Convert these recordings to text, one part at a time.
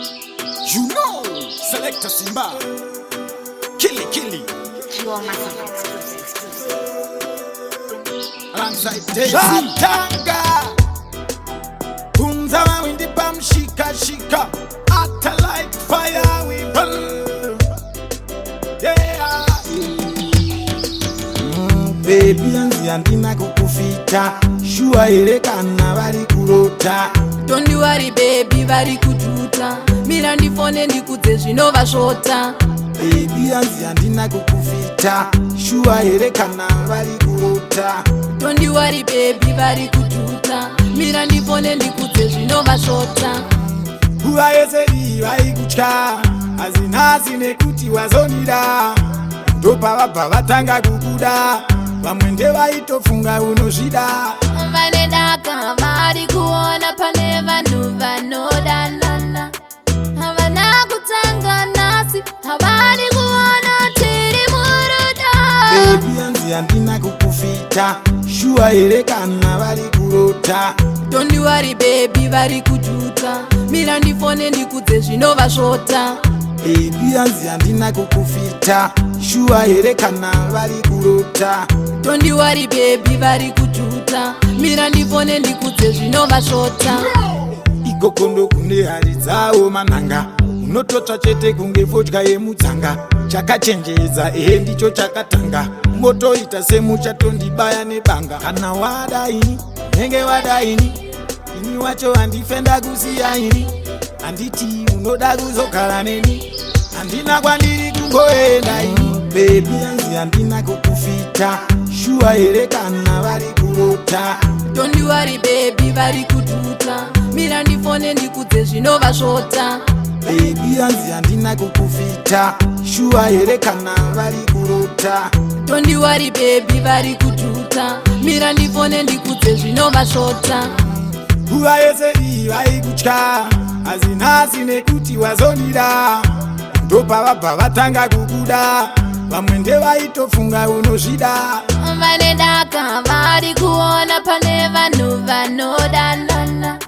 You know, Selector Simba. Killy. Pure massive exclusive. Alongside Daisy. Shatanga. Punza Hwindi bam shika. Atta like fire we burn. Yeah. Baby anzi Handina Kukufita. Shua kana vari kurota. Don't you worry baby vari kujuta. Mira ndifone ndikudze zvinova svota. Baby anzi Handina Kukufita. Shua kana vari kurota. Don't you worry baby vari kujuta. Mira ndifone ndikudze zvinova svota. Nguva yese iyi vaikutya, hazinasi nekuti wazonira. Ndopavabva vatanga kukuda, vamwe ndevaitofunga unozvida. Vane daka vari kuona pane vanhu vanodanana. Havana kutanga nasi, havari kuona tiri muruda. Baby anzi Handina Kukufita. Shua kana vari kurota. Don't you worry baby vari kujuta. Mira ndifone ndikudze zvinova svota. Baby anzi Handina Kukufita. Shua kana vari kurota. Don't you worry baby vari kujuta. Mira ndifone ndikudze zvinova svota. Ikokondo kune hari dzavo manhanga. Unototsva chete kunge vodya yemudzanga. Chakachenjedza ndicho chakatanga. Motoita semuchatondibaya nebanga. Kana wadaini nenge wadaini, ini wacho handifenda kusiya ini. Handiti unoda kuzogara neni, handina kwandiri kungoenda ini. Baby anzi Handina Kukufita. Shua kana vari kurota. Don't you worry baby vari kujuta. Mira ndifone ndikudze zvinova svota. Baby anzi Handina Kukufita. Shua kana vari kurota. Don't you worry baby vari kujuta. Mira ndifone ndikudze zvinova svota. Nguva yese iyi vaikutya, hazinasi nekuti wazonira. Ndopavabva vatanga kukuda, vamwe ndevaitofunga unozvida. Vane daka vari kuona pane vanhu vanodanana.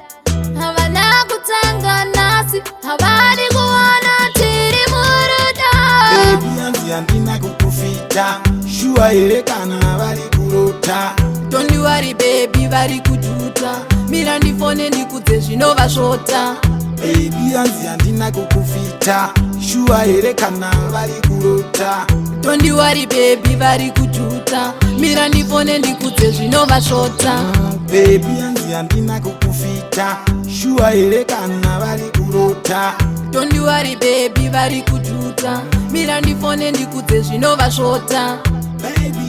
Havana kutanga nasi, havari kuona tiri muruda. Baby anzi Handina Kukufita. Shua kana vari kurota. Don't you worry baby vari kujuta. Mira ndifone ndikudze zvinova svota. Baby anzi Handina Kukufita. Shua kana vari kurota. Don't you worry baby vari kujuta. Mira ndifone ndikudze zvinova svota. Baby anzi Handina Kukufita. Shua kana vari kurota. Don't you worry baby vari kujuta. Mira ndifone ndikudze zvinova svota. Baby